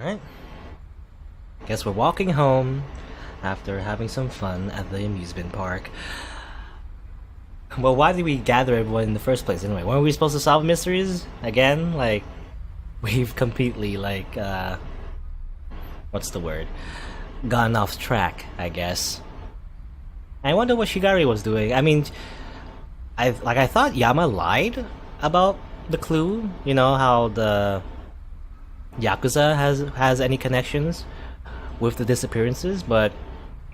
Alright. Guess we're walking home after having some fun at the amusement park. Well, why did we gather everyone in the first place anyway? Weren't we supposed to solve mysteries again? Like, we've completely, like, what's the word? Gone off track, I guess. I wonder what Shigari was doing. I mean, I thought Yama lied about the clue. You know, how the Yakuza has any connections with the disappearances, but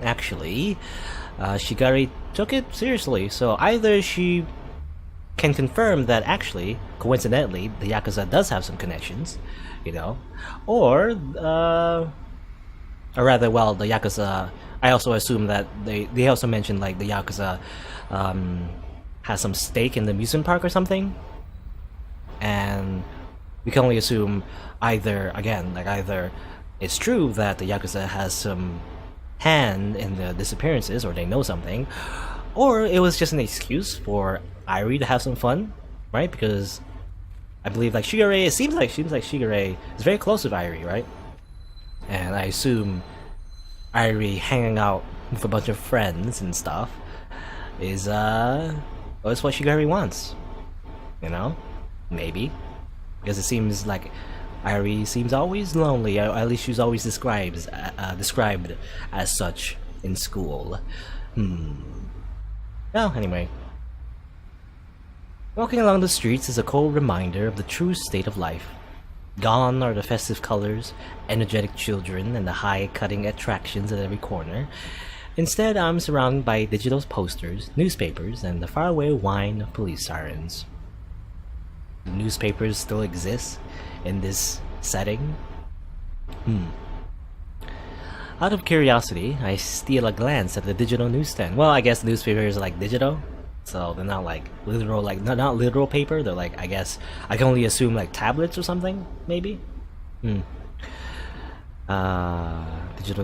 actually, Shigari took it seriously. So either she can confirm that actually, coincidentally, the Yakuza does have some connections, you know, or rather, well, the Yakuza. I also assume that they also mentioned like the Yakuza has some stake in the amusement park or something, and we can only assume either it's true that the Yakuza has some hand in the disappearances, or they know something, or it was just an excuse for Irie to have some fun, right? Because I believe like Shigure, it seems like Shigure is very close with Irie, right? And I assume Irie hanging out with a bunch of friends and stuff is what Shigure wants, you know? Maybe, because it seems like Irie seems always lonely. At least she's always described as such in school. Well, anyway. Walking along the streets is a cold reminder of the true state of life. Gone are the festive colors, energetic children, and the high cutting attractions at every corner. Instead, I'm surrounded by digital posters, newspapers, and the faraway whine of police sirens. Do newspapers still exist in this setting? Out of curiosity, I steal a glance at the digital newsstand. Well, I guess newspapers are like digital, so they're not like literal, like not literal paper. They're like, I guess I can only assume like tablets or something, maybe. Digital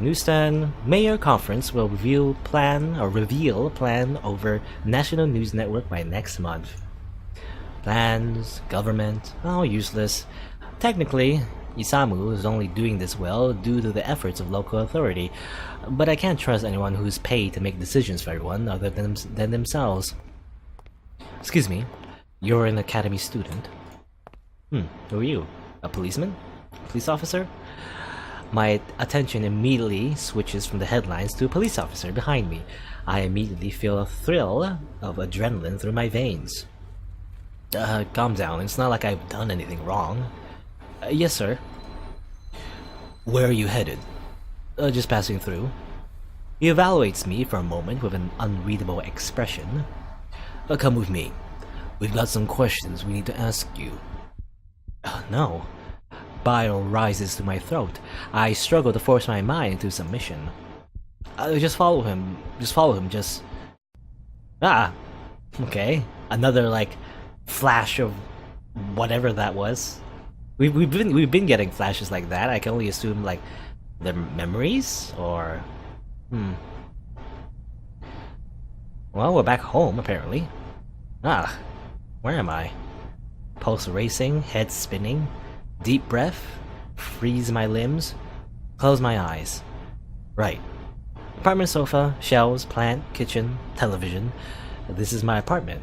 newsstand. Mayor conference will reveal plan over national news network by next month. Plans, government, all useless. Technically, Isamu is only doing this well due to the efforts of local authority, but I can't trust anyone who's paid to make decisions for everyone other than themselves. Excuse me, you're an academy student. Who are you? A policeman? Police officer? My attention immediately switches from the headlines to a police officer behind me. I immediately feel a thrill of adrenaline through my veins. Calm down, it's not like I've done anything wrong. Yes, sir. Where are you headed? Just passing through. He evaluates me for a moment with an unreadable expression. Come with me. We've got some questions we need to ask you. No. Bile rises to my throat. I struggle to force my mind into submission. Just follow him. Okay. Another, like, flash of whatever that was. We've been getting flashes like that. I can only assume like their memories, or well, we're back home apparently. Where am I? Pulse racing, head spinning, deep breath, freeze my limbs, close my eyes. Right. Apartment sofa, shelves, plant, kitchen, television. This is my apartment.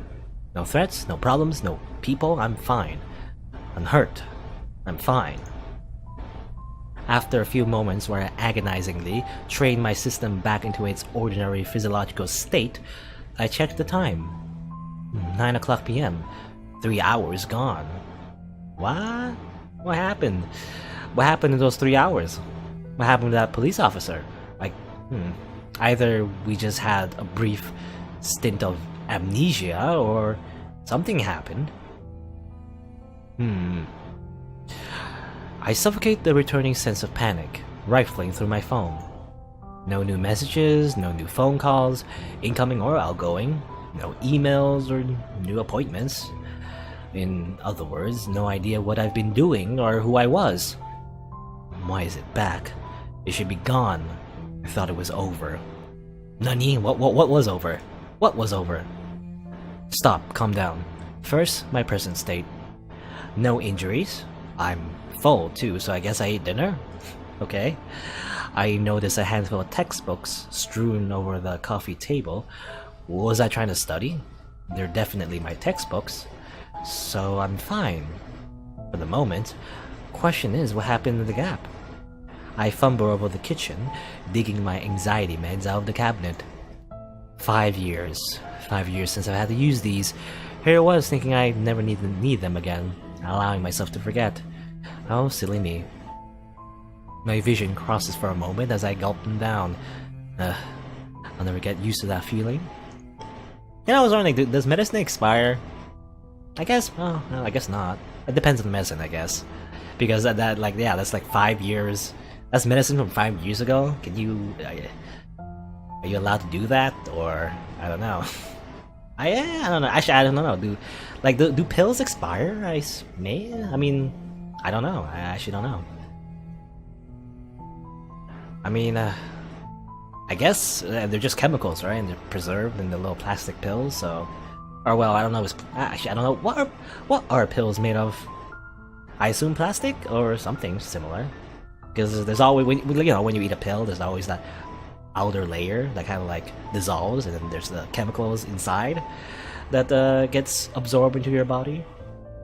No threats, no problems, no people, I'm fine. Unhurt. I'm fine. After a few moments where I agonizingly train my system back into its ordinary physiological state, I checked the time. 9 o'clock p.m. 3 hours gone. What? What happened? What happened in those 3 hours? What happened to that police officer? Like, either we just had a brief stint of amnesia, or something happened. I suffocate the returning sense of panic, rifling through my phone. No new messages, no new phone calls, incoming or outgoing, no emails or new appointments. In other words, no idea what I've been doing or who I was. Why is it back? It should be gone. I thought it was over. Nani? What was over? What was over? Stop, calm down. First, my present state. No injuries. I'm full too, so I guess I ate dinner. Okay. I noticed a handful of textbooks strewn over the coffee table. Was I trying to study? They're definitely my textbooks, so I'm fine. For the moment. Question is, what happened in the gap? I fumble over the kitchen, digging my anxiety meds out of the cabinet. 5 years. 5 years since I've had to use these. Here I was thinking I'd never need them again, allowing myself to forget. Oh, silly me. My vision crosses for a moment as I gulp them down. I'll never get used to that feeling. You know, I was wondering, does medicine expire? I guess, well, no, I guess not. It depends on the medicine, I guess. Because that's like 5 years. That's medicine from 5 years ago? Can you... are you allowed to do that? Or... I don't know. I don't know. Actually, I don't know. Do pills expire? I mean... I don't know. I actually don't know. I mean, I guess they're just chemicals, right? And they're preserved in the little plastic pills, so... Or well, I don't know. Actually, I don't know. What are pills made of? I assume plastic or something similar. Because there's always, when you eat a pill, there's always that outer layer that kind of like dissolves, and then there's the chemicals inside that gets absorbed into your body.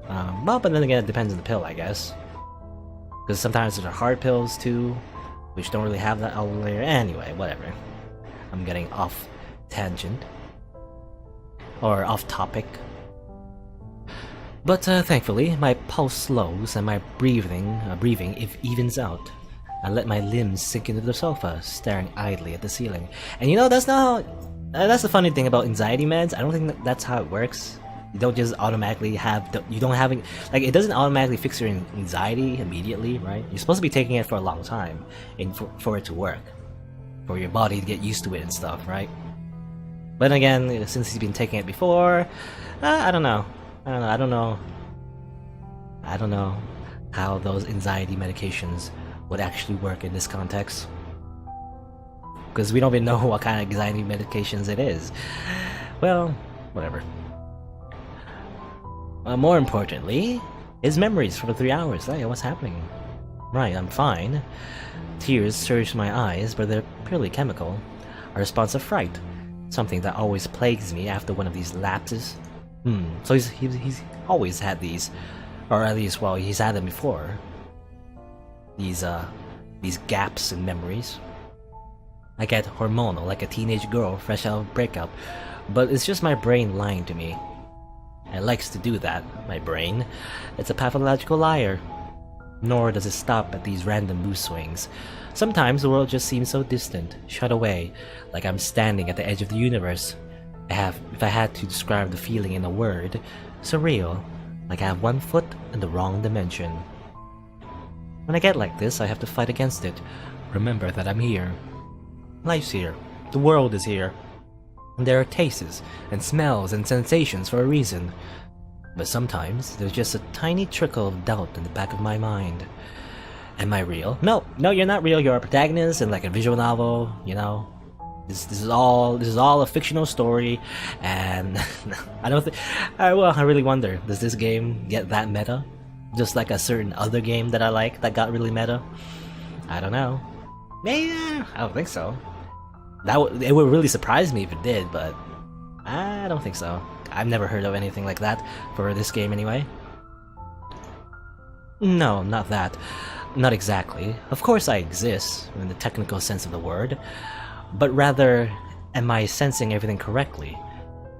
Well, but then again, it depends on the pill, I guess. Because sometimes there are hard pills too, which don't really have that outer layer. Anyway, whatever. I'm getting off tangent. Or off topic. But thankfully, my pulse slows and my breathing evens out. I let my limbs sink into the sofa, staring idly at the ceiling. And you know, that's not how, that's the funny thing about anxiety meds. I don't think that's how it works. You don't just automatically have, you don't have, like, it doesn't automatically fix your anxiety immediately, right? You're supposed to be taking it for a long time for it to work. For your body to get used to it and stuff, right? But again, since he's been taking it before, I don't know. I don't know how those anxiety medications would actually work in this context. Because we don't even know what kind of anxiety medications it is. Well, whatever. More importantly, his memories for the 3 hours. Hey, what's happening? Right, I'm fine. Tears surge to my eyes, but they're purely chemical. A response of fright. Something that always plagues me after one of these lapses. So he's always had these, or at least, well, he's had them before. These gaps in memories. I get hormonal like a teenage girl fresh out of breakup, but it's just my brain lying to me. It likes to do that, my brain. It's a pathological liar. Nor does it stop at these random mood swings. Sometimes the world just seems so distant, shut away, like I'm standing at the edge of the universe. If I had to describe the feeling in a word, surreal, like I have 1 foot in the wrong dimension. When I get like this, I have to fight against it. Remember that I'm here. Life's here. The world is here. And there are tastes, and smells, and sensations for a reason. But sometimes, there's just a tiny trickle of doubt in the back of my mind. Am I real? No, you're not real. You're a protagonist in like a visual novel, you know? This is all a fictional story, and I don't think... well, I really wonder, does this game get that meta? Just like a certain other game that I like that got really meta? I don't know. Maybe, I don't think so. It would really surprise me if it did, but I don't think so. I've never heard of anything like that for this game anyway. No, not that. Not exactly. Of course I exist, in the technical sense of the word. But rather, am I sensing everything correctly?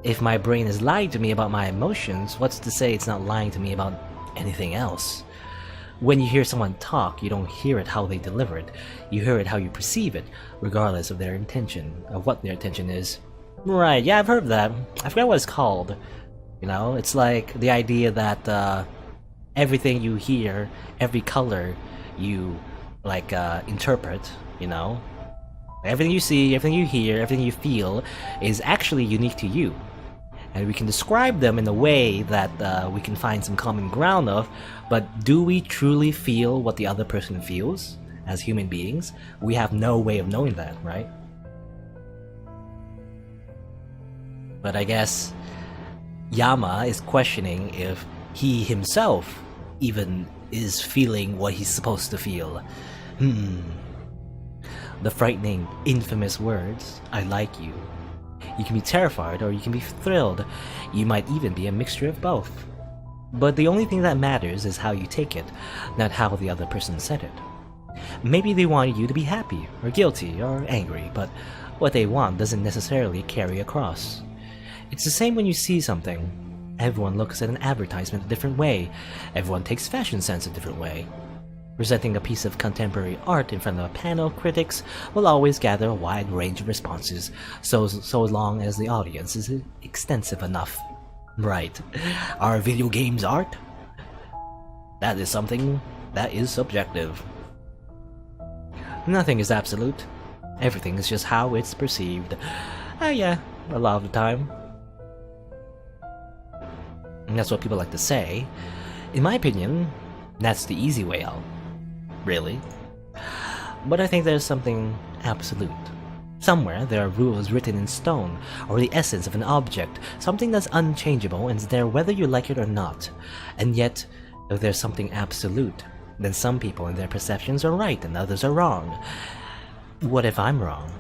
If my brain is lying to me about my emotions, what's to say it's not lying to me about anything else? When you hear someone talk, you don't hear it how they deliver it. You hear it how you perceive it, regardless of their intention, of what their intention is. Right, yeah, I've heard of that. I forgot what it's called. You know, it's like the idea that everything you hear, every color you, like, interpret, you know? Everything you see, everything you hear, everything you feel is actually unique to you. And we can describe them in a way that we can find some common ground of, but do we truly feel what the other person feels as human beings? We have no way of knowing that, right? But I guess Yama is questioning if he himself even is feeling what he's supposed to feel. Hmm. The frightening, infamous words, I like you. You can be terrified or you can be thrilled. You might even be a mixture of both. But the only thing that matters is how you take it, not how the other person said it. Maybe they wanted you to be happy, or guilty, or angry, but what they want doesn't necessarily carry across. It's the same when you see something. Everyone looks at an advertisement a different way. Everyone takes fashion sense a different way. Presenting a piece of contemporary art in front of a panel of critics will always gather a wide range of responses, so long as the audience is extensive enough. Right. Are video games art? That is something that is subjective. Nothing is absolute. Everything is just how it's perceived. Yeah, a lot of the time. And that's what people like to say. In my opinion, that's the easy way out. Really. But I think there's something absolute. Somewhere there are rules written in stone, or the essence of an object, something that's unchangeable and is there whether you like it or not. And yet, if there's something absolute, then some people and their perceptions are right and others are wrong. What if I'm wrong?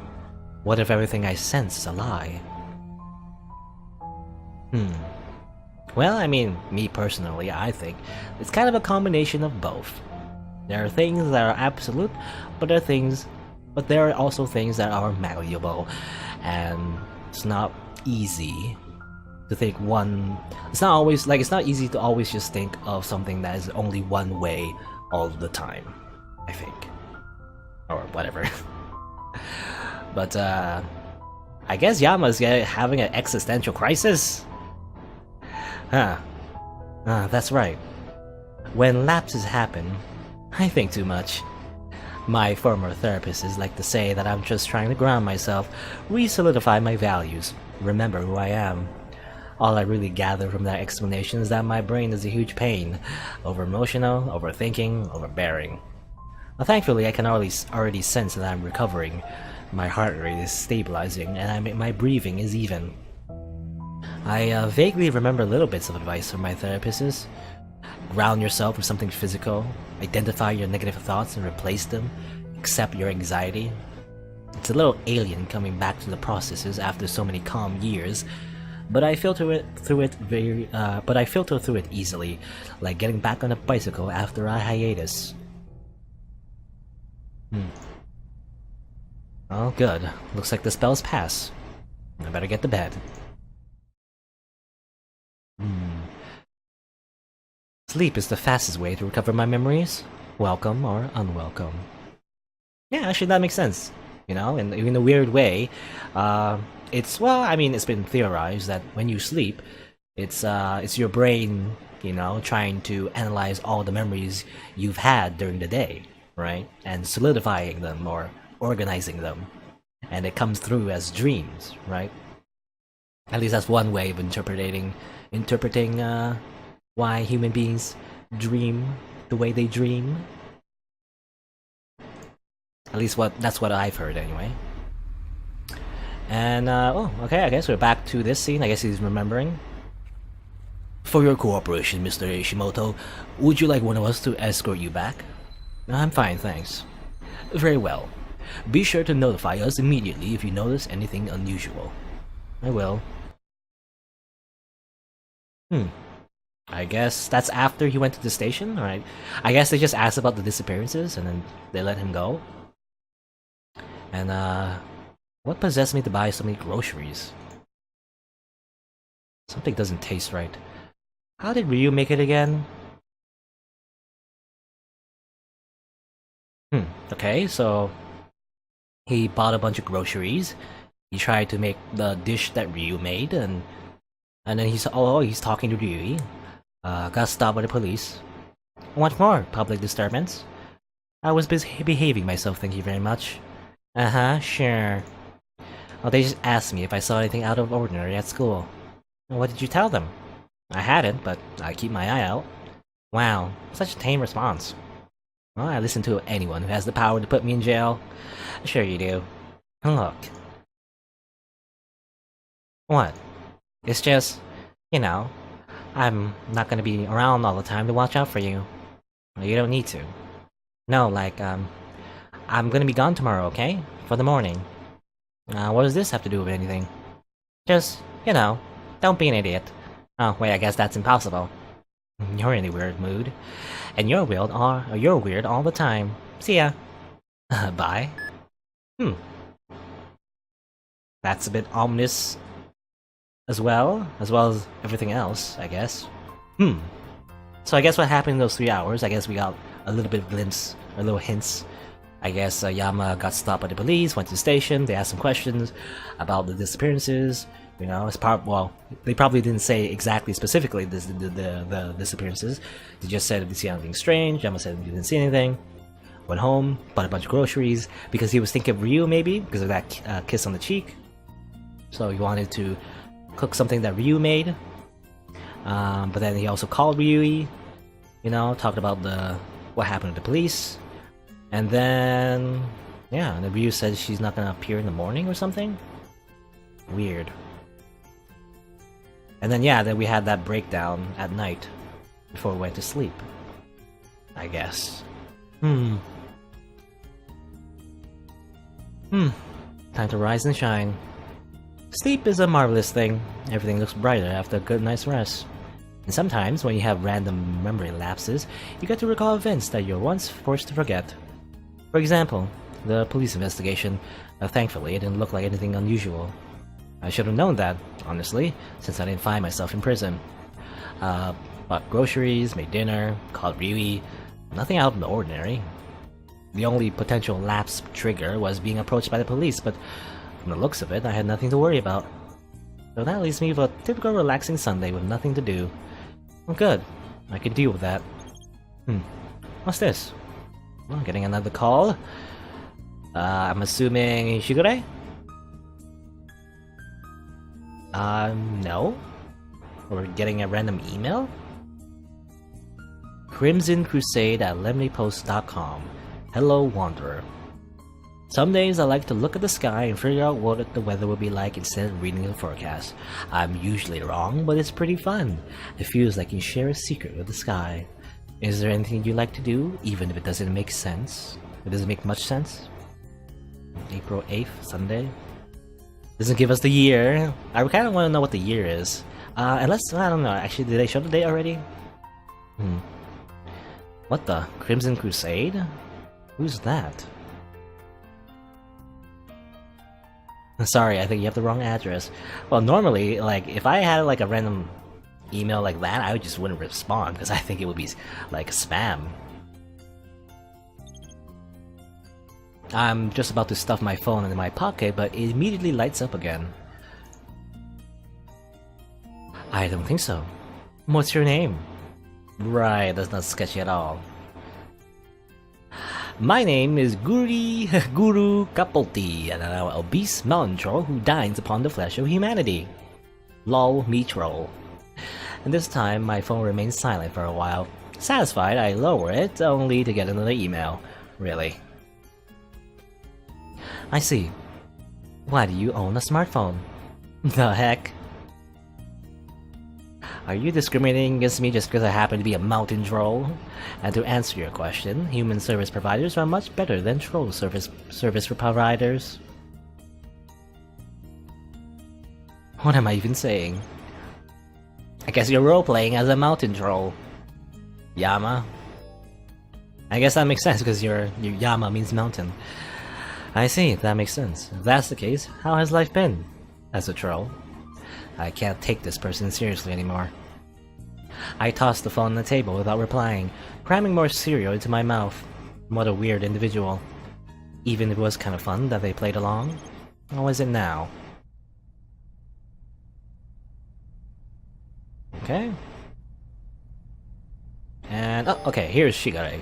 What if everything I sense is a lie? Well, I mean, me personally, I think it's kind of a combination of both. There are things that are absolute, but there are also things that are malleable, and it's not easy to think one. It's not easy to always just think of something that is only one way all the time, I think, or whatever. But I guess Yama's having an existential crisis. That's right. When lapses happen, I think too much. My former therapists like to say that I'm just trying to ground myself, re-solidify my values, remember who I am. All I really gather from that explanation is that my brain is a huge pain. Over-emotional, overthinking, overbearing. Well, thankfully, I can already sense that I'm recovering. My heart rate is stabilizing, and my breathing is even. I vaguely remember little bits of advice from my therapists. Ground yourself with something physical, identify your negative thoughts and replace them, accept your anxiety. It's a little alien coming back to the processes after so many calm years, but I filter through it easily, like getting back on a bicycle after a hiatus. Oh, good. Looks like the spell's pass. I better get to bed. Sleep is the fastest way to recover my memories, welcome or unwelcome. Yeah, actually that makes sense. You know, in a weird way, it's been theorized that when you sleep, it's your brain, you know, trying to analyze all the memories you've had during the day, right, and solidifying them or organizing them, and it comes through as dreams, right? At least that's one way of interpreting why human beings dream the way they dream. At least that's what I've heard anyway. And okay, I guess we're back to this scene. I guess he's remembering. For your cooperation, Mr. Ishimoto, would you like one of us to escort you back? I'm fine, thanks. Very well. Be sure to notify us immediately if you notice anything unusual. I will. I guess that's after he went to the station, alright. I guess they just asked about the disappearances and then they let him go. And what possessed me to buy so many groceries? Something doesn't taste right. How did Ryu make it again? Okay, so he bought a bunch of groceries. He tried to make the dish that Ryu made, and then he's talking to Ryu. Got stopped by the police. What more? Public disturbance? I was behaving myself, thank you very much. Sure. Oh, they just asked me if I saw anything out of ordinary at school. What did you tell them? I hadn't, but I keep my eye out. Wow, such a tame response. Well, I listen to anyone who has the power to put me in jail. Sure you do. Look. What? It's just, you know, I'm not gonna be around all the time to watch out for you. You don't need to. No, like, I'm gonna be gone tomorrow, okay? For the morning. What does this have to do with anything? Just, don't be an idiot. Oh, wait, I guess that's impossible. You're in a weird mood. And you're weird all the time. See ya. Bye. That's a bit ominous as well as everything else, I guess. So I guess what happened in those 3 hours, I guess we got a little bit of glimpse, or little hints. I guess Yama got stopped by the police, went to the station, they asked some questions about the disappearances. As part, well, they probably didn't say exactly specifically the disappearances. They just said, did you see anything strange? Yama said he didn't see anything. Went home, bought a bunch of groceries, because he was thinking of Ryu maybe, because of that kiss on the cheek. So he wanted to cook something that Ryu made. But then he also called Ryui, talked about what happened to the police. And then, yeah, the Ryu said she's not gonna appear in the morning or something. Weird. And then, yeah, then we had that breakdown at night before we went to sleep, I guess. Time to rise and shine. Sleep is a marvelous thing. Everything looks brighter after a good night's rest. And sometimes, when you have random memory lapses, you get to recall events that you were once forced to forget. For example, the police investigation. Thankfully, it didn't look like anything unusual. I should have known that, honestly, since I didn't find myself in prison. Bought groceries, made dinner, called Ryui. Nothing out of the ordinary. The only potential lapse trigger was being approached by the police, but from the looks of it, I had nothing to worry about. So that leaves me with a typical relaxing Sunday with nothing to do. Well, good. I can deal with that. What's this? Well, getting another call. I'm assuming Shigure? No. We're getting a random email? Crimson Crusade at lemonypost.com. Hello, Wanderer. Some days I like to look at the sky and figure out what the weather will be like instead of reading the forecast. I'm usually wrong, but it's pretty fun. It feels like you share a secret with the sky. Is there anything you like to do, even if it doesn't make sense? It doesn't make much sense? April 8th, Sunday? Doesn't give us the year. I kind of want to know what the year is. Unless, I don't know, actually, did they show the date already? What the? Crimson Crusade? Who's that? Sorry, I think you have the wrong address. Well, normally, like, if I had, like, a random email like that, I just wouldn't respond, because I think it would be, like, spam. I'm just about to stuff my phone in my pocket, but it immediately lights up again. I don't think so. What's your name? Right, that's not sketchy at all. My name is Guru Kapolti, and I'm an obese mountain troll who dines upon the flesh of humanity. Lol, me troll. And this time, my phone remains silent for a while. Satisfied, I lower it, only to get another email. Really. I see. Why do you own a smartphone? The heck? Are you discriminating against me just because I happen to be a mountain troll? And to answer your question, human service providers are much better than troll service providers. What am I even saying? I guess you're role-playing as a mountain troll. Yama? I guess that makes sense because your Yama means mountain. I see, that makes sense. If that's the case, how has life been? As a troll. I can't take this person seriously anymore. I tossed the phone on the table without replying, cramming more cereal into my mouth. What a weird individual. Even if it was kind of fun that they played along. How is it now? Okay. And, oh, okay, here's Shigare.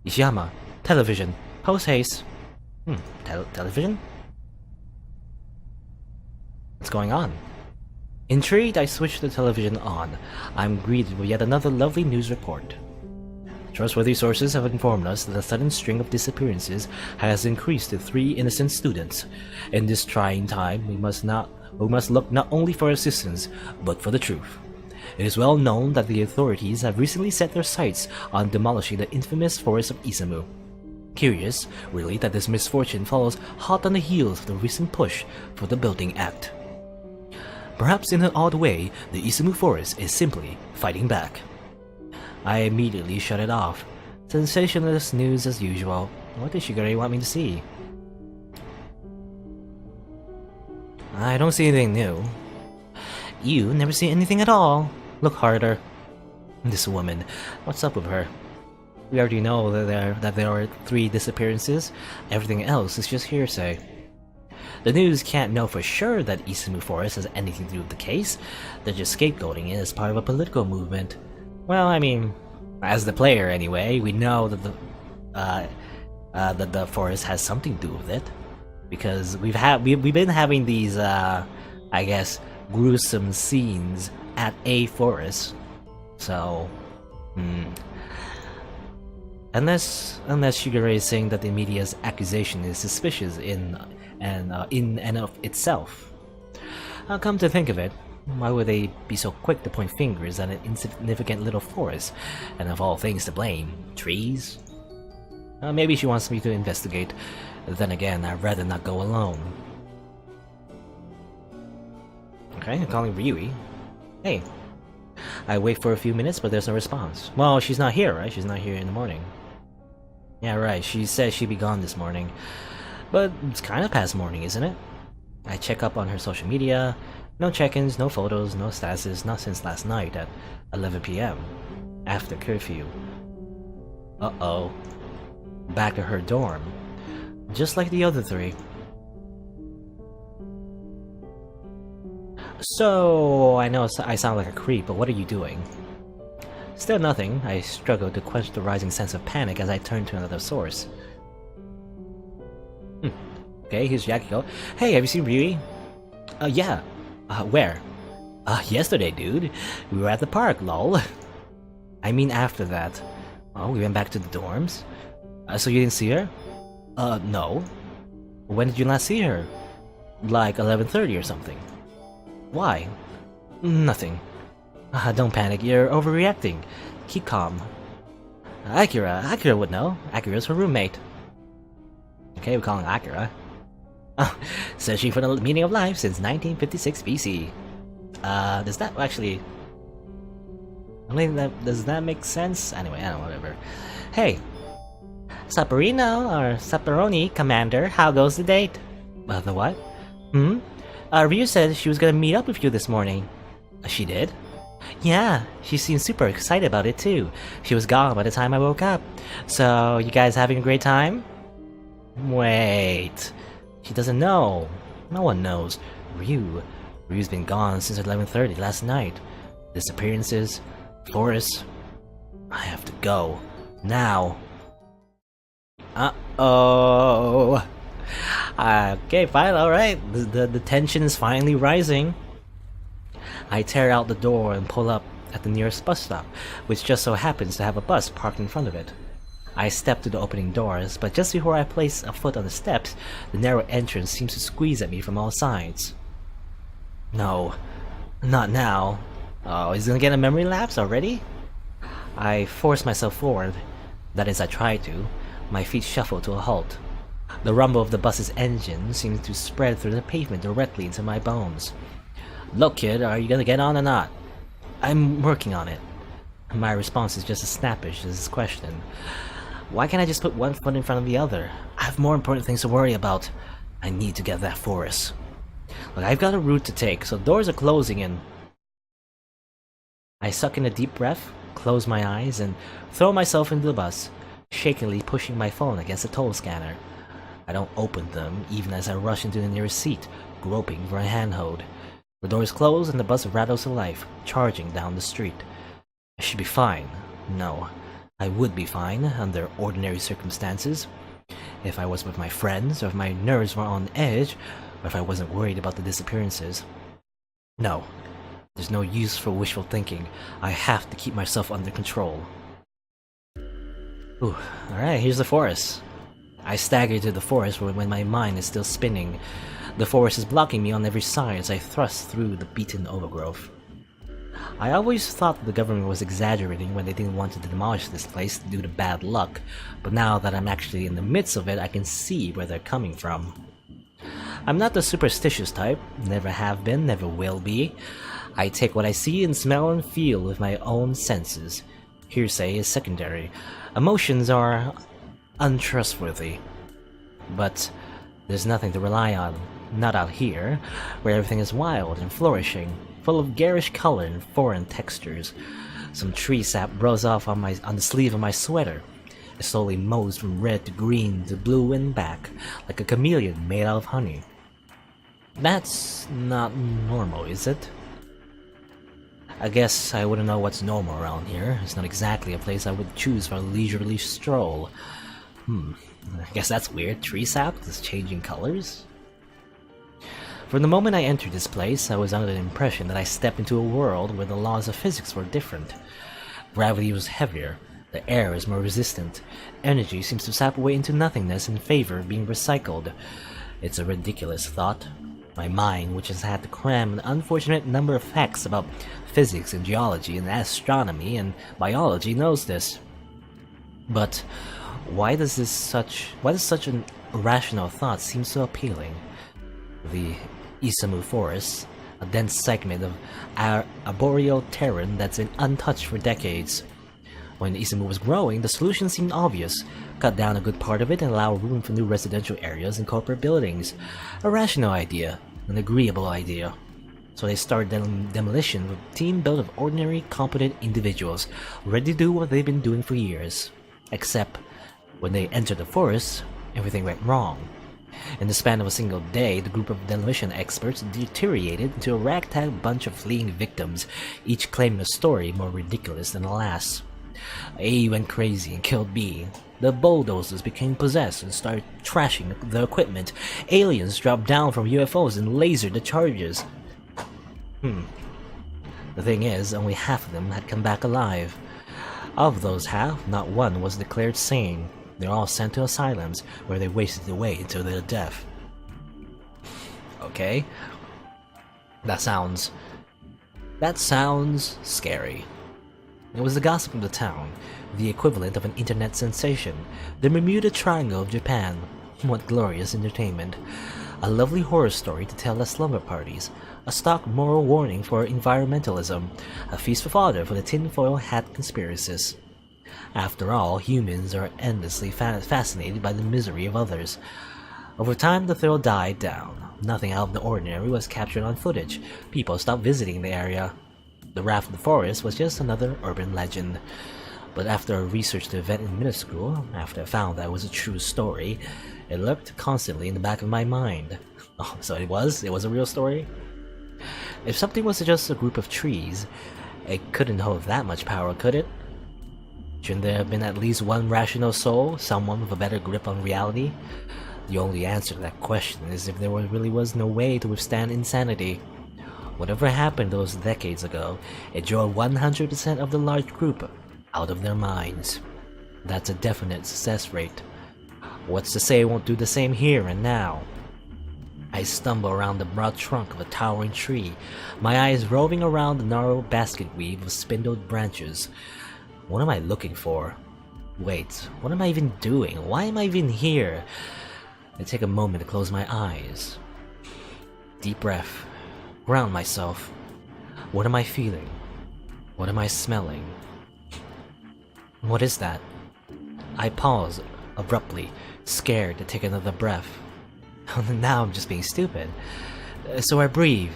Ishiyama. Television. Post haste. Television? What's going on? Intrigued, I switch the television on. I'm greeted with yet another lovely news report. Trustworthy sources have informed us that a sudden string of disappearances has increased to 3 innocent students. In this trying time, we must look not only for assistance, but for the truth. It is well known that the authorities have recently set their sights on demolishing the infamous forest of Isamu. Curious, really, that this misfortune follows hot on the heels of the recent push for the Building Act. Perhaps in an odd way, the Isamu forest is simply fighting back. I immediately shut it off. Sensationalist news as usual. What does Shigure want me to see? I don't see anything new. You never see anything at all. Look harder. This woman, what's up with her? We already know that there are 3 disappearances. Everything else is just hearsay. The news can't know for sure that Isamu Forest has anything to do with the case. They're just scapegoating it as part of a political movement. Well, I mean, as the player anyway, we know that the forest has something to do with it, because we've been having these, I guess, gruesome scenes at a forest. So, unless Shigure is saying that the media's accusation is suspicious in and of itself. Come to think of it, why would they be so quick to point fingers at an insignificant little forest, and of all things to blame, trees? Maybe she wants me to investigate. Then again, I'd rather not go alone. Okay, I'm calling Ryui. Hey. I wait for a few minutes, but there's no response. Well, she's not here, right? She's not here in the morning. Yeah, right. She said she'd be gone this morning. But it's kind of past morning, isn't it? I check up on her social media. No check-ins, no photos, no statuses, not since last night at 11 PM. After curfew. Uh-oh. Back to her dorm. Just like the other 3. So, I know I sound like a creep, but what are you doing? Still nothing. I struggle to quench the rising sense of panic as I turn to another source. Okay, here's Yakiko. Hey, have you seen Ryui? Yeah. Where? Yesterday, dude. We were at the park, lol. I mean after that. Oh, we went back to the dorms? So you didn't see her? No. When did you last see her? Like 11:30 or something. Why? Nothing. Don't panic, you're overreacting. Keep calm. Akira would know. Akira's her roommate. Okay, we're calling Akira. Searching for the meaning of life since 1956 BC. Does that actually... I mean, does that make sense? Anyway, I don't know, whatever. Hey! Saporino, or Saporoni, Commander, how goes the date? The what? Ryu said she was gonna meet up with you this morning. She did? Yeah, she seemed super excited about it too. She was gone by the time I woke up. So, you guys having a great time? Wait... She doesn't know. No one knows. Ryu's been gone since 11:30 last night. Disappearances, forest. I have to go. Now. Uh-oh. Okay, fine, alright. The tension is finally rising. I tear out the door and pull up at the nearest bus stop, which just so happens to have a bus parked in front of it. I step to the opening doors, but just before I place a foot on the steps, the narrow entrance seems to squeeze at me from all sides. No, not now. Oh, he's gonna get a memory lapse already? I force myself forward. That is, I try to. My feet shuffle to a halt. The rumble of the bus's engine seems to spread through the pavement directly into my bones. Look, kid, are you gonna get on or not? I'm working on it. My response is just as snappish as his question. Why can't I just put one foot in front of the other? I have more important things to worry about. I need to get that forest. Look, I've got a route to take, so doors are closing and... I suck in a deep breath, close my eyes, and throw myself into the bus, shakily pushing my phone against the toll scanner. I don't open them, even as I rush into the nearest seat, groping for a handhold. The doors close and the bus rattles to life, charging down the street. I should be fine. No. I would be fine under ordinary circumstances. If I was with my friends, or if my nerves were on edge, or if I wasn't worried about the disappearances. No. There's no use for wishful thinking. I have to keep myself under control. Ooh, alright, here's the forest. I stagger to the forest when my mind is still spinning. The forest is blocking me on every side as I thrust through the beaten overgrowth. I always thought the government was exaggerating when they didn't want to demolish this place due to bad luck, but now that I'm actually in the midst of it, I can see where they're coming from. I'm not the superstitious type, never have been, never will be. I take what I see and smell and feel with my own senses. Hearsay is secondary. Emotions are untrustworthy. But there's nothing to rely on. Not out here, where everything is wild and flourishing, full of garish color and foreign textures. Some tree sap rose off on the sleeve of my sweater. It slowly moves from red to green to blue and back, like a chameleon made out of honey. That's not normal, is it? I guess I wouldn't know what's normal around here. It's not exactly a place I would choose for a leisurely stroll. I guess that's weird. Tree sap is changing colors? From the moment I entered this place, I was under the impression that I stepped into a world where the laws of physics were different. Gravity was heavier, the air is more resistant, energy seems to sap away into nothingness in favor of being recycled. It's a ridiculous thought. My mind, which has had to cram an unfortunate number of facts about physics and geology and astronomy and biology, knows this. But why does such an irrational thought seem so appealing? The Isamu Forest, a dense segment of arboreal terrain that's been untouched for decades. When Isamu was growing, the solution seemed obvious. Cut down a good part of it and allow room for new residential areas and corporate buildings. A rational idea, an agreeable idea. So they started demolition with a team built of ordinary, competent individuals, ready to do what they've been doing for years. Except, when they entered the forest, everything went wrong. In the span of a single day, the group of demolition experts deteriorated into a ragtag bunch of fleeing victims, each claiming a story more ridiculous than the last. A went crazy and killed B. The bulldozers became possessed and started trashing the equipment. Aliens dropped down from UFOs and lasered the charges. The thing is, only half of them had come back alive. Of those half, not one was declared sane. They're all sent to asylums, where they wasted away until their death. Okay. That sounds scary. It was the gossip of the town, the equivalent of an internet sensation, the Bermuda Triangle of Japan. What glorious entertainment. A lovely horror story to tell at slumber parties, a stock moral warning for environmentalism, a feast for fodder for the tinfoil hat conspiracists. After all, humans are endlessly fascinated by the misery of others. Over time, the thrill died down. Nothing out of the ordinary was captured on footage. People stopped visiting the area. The raft in the forest was just another urban legend. But after I researched the event in middle school, after I found that it was a true story, it lurked constantly in the back of my mind. Oh, so it was a real story? If something was just a group of trees, it couldn't hold that much power, could it? Shouldn't there have been at least one rational soul, someone with a better grip on reality? The only answer to that question is if there really was no way to withstand insanity. Whatever happened those decades ago, it drove 100% of the large group out of their minds. That's a definite success rate. What's to say it won't do the same here and now? I stumble around the broad trunk of a towering tree, my eyes roving around the narrow basket weave of spindled branches. What am I looking for? Wait, what am I even doing? Why am I even here? I take a moment to close my eyes. Deep breath. Ground myself. What am I feeling? What am I smelling? What is that? I pause abruptly, scared to take another breath. Now I'm just being stupid. So I breathe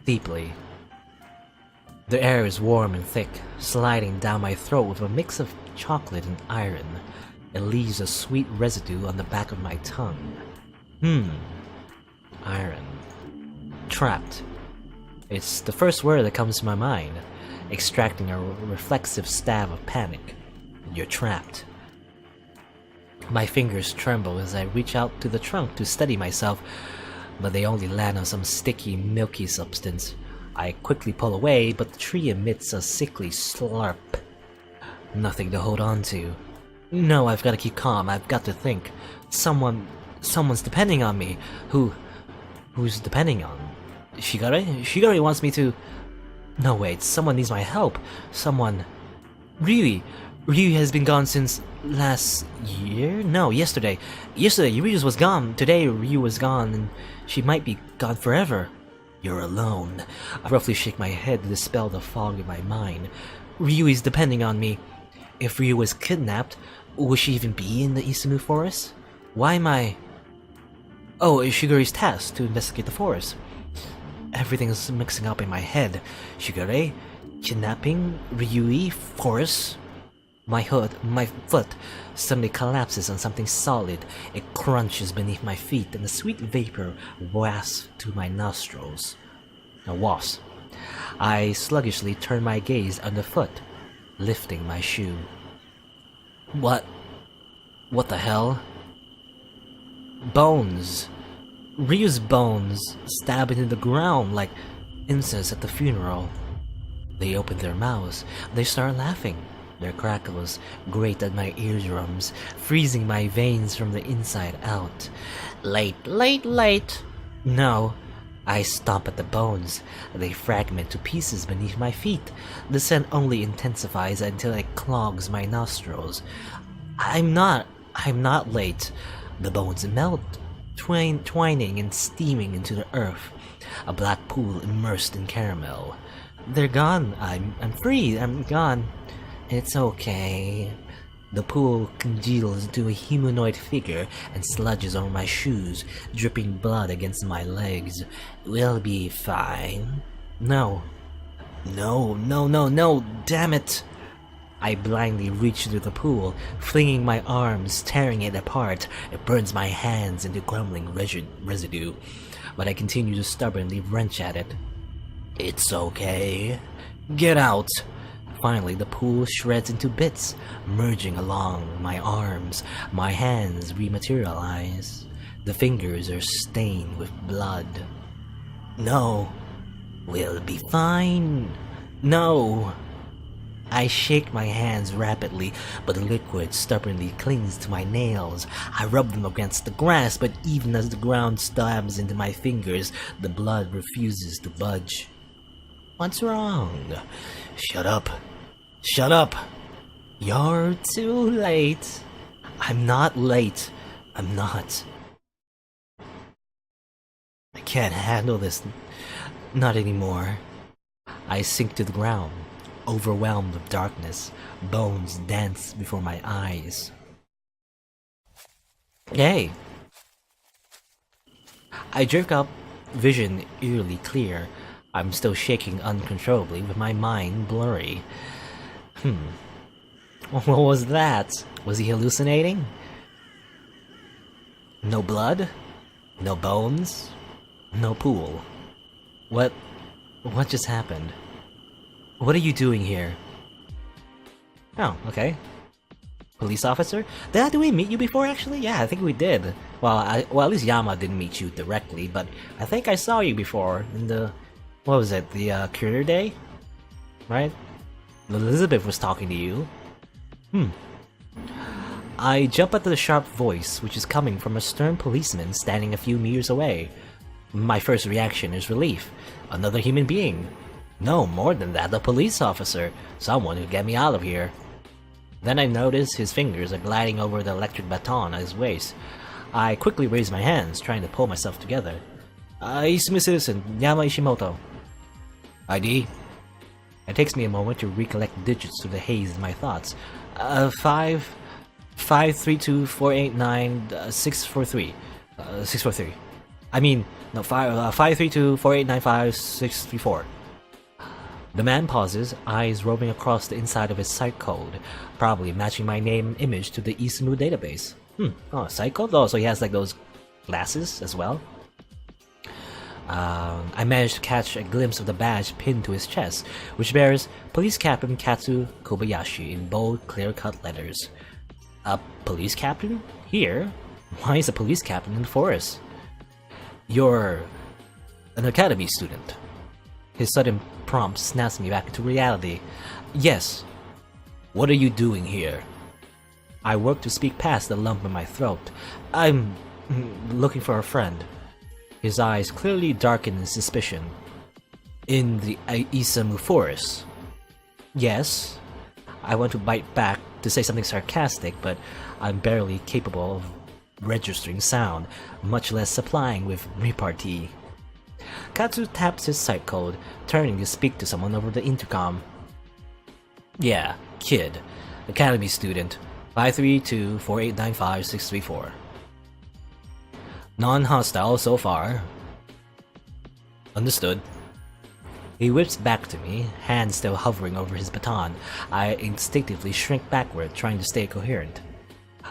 deeply. The air is warm and thick, sliding down my throat with a mix of chocolate and iron. It leaves a sweet residue on the back of my tongue. Iron. Trapped. It's the first word that comes to my mind, extracting a reflexive stab of panic. You're trapped. My fingers tremble as I reach out to the trunk to steady myself, but they only land on some sticky, milky substance. I quickly pull away, but the tree emits a sickly slurp. Nothing to hold on to. No, I've got to keep calm. I've got to think. Someone's depending on me. Who's depending on? Shigare? Shigare wants me to... No, wait, someone needs my help. Someone... Really? Ryu has been gone since last year? No, yesterday. Yesterday, Ryu was gone. Today, Ryu was gone, and she might be gone forever. You're alone. I roughly shake my head to dispel the fog in my mind. Ryu is depending on me. If Ryu was kidnapped, would she even be in the Isumu forest? Why am I... Oh, Shiguri's tasked to investigate the forest. Everything is mixing up in my head. Shigure, kidnapping, Ryui, forest. My foot suddenly collapses on something solid. It crunches beneath my feet and the sweet vapor wafts to my nostrils. I sluggishly turn my gaze underfoot, lifting my shoe. What the hell? Bones. Ryu's bones stab into the ground like incense at the funeral. They open their mouths. They start laughing. Their crackles grate at my eardrums, freezing my veins from the inside out. Late. No. I stomp at the bones. They fragment to pieces beneath my feet. The scent only intensifies until it clogs my nostrils. I'm not late. The bones melt, twining and steaming into the earth. A black pool immersed in caramel. They're gone. I'm free. I'm gone. It's okay. The pool congeals into a humanoid figure and sludges over my shoes, dripping blood against my legs. We'll be fine. No, damn it! I blindly reach through the pool, flinging my arms, tearing it apart. It burns my hands into crumbling residue, but I continue to stubbornly wrench at it. It's okay. Get out! Finally, the pool shreds into bits, merging along my arms. My hands rematerialize. The fingers are stained with blood. No. We'll be fine. No. I shake my hands rapidly, but the liquid stubbornly clings to my nails. I rub them against the grass, but even as the ground stabs into my fingers, the blood refuses to budge. What's wrong? Shut up. Shut up! You're too late. I'm not late. I'm not. I can't handle this. Not anymore. I sink to the ground, overwhelmed with darkness. Bones dance before my eyes. Hey! I jerk up, vision eerily clear. I'm still shaking uncontrollably with my mind blurry. What was that? Was he hallucinating? No blood? No bones? No pool? What just happened? What are you doing here? Oh, okay. Police officer? Did we meet you before actually? Yeah, I think we did. Well, at least Yama didn't meet you directly, but I think I saw you before in the... What was it? The Curator Day? Right? Elizabeth was talking to you. I jump at the sharp voice, which is coming from a stern policeman standing a few meters away. My first reaction is relief. Another human being. No, more than that, a police officer. Someone who get me out of here. Then I notice his fingers are gliding over the electric baton at his waist. I quickly raise my hands, trying to pull myself together. Isumu citizen, Yama Ishimoto. ID? It takes me a moment to recollect digits through the haze in my thoughts. 532-489-643. 643. I mean, no, 532-489-5634. The man pauses, eyes roving across the inside of his site code, probably matching my name and image to the Isumu database. Oh, site code? Oh, so he has like those glasses as well? I managed to catch a glimpse of the badge pinned to his chest, which bears Police Captain Katsu Kobayashi in bold, clear-cut letters. A police captain? Here? Why is a police captain in the forest? You're an academy student. His sudden prompt snaps me back into reality. Yes. What are you doing here? I work to speak past the lump in my throat. I'm looking for a friend. His eyes clearly darken in suspicion. In the Isamu forest. Yes. I want to bite back to say something sarcastic, but I'm barely capable of registering sound, much less supplying with repartee. Katsu taps his sight code, turning to speak to someone over the intercom. Yeah, kid. Academy student. 532-4895-634. Non-hostile so far. Understood. He whips back to me, hand still hovering over his baton. I instinctively shrink backward, trying to stay coherent.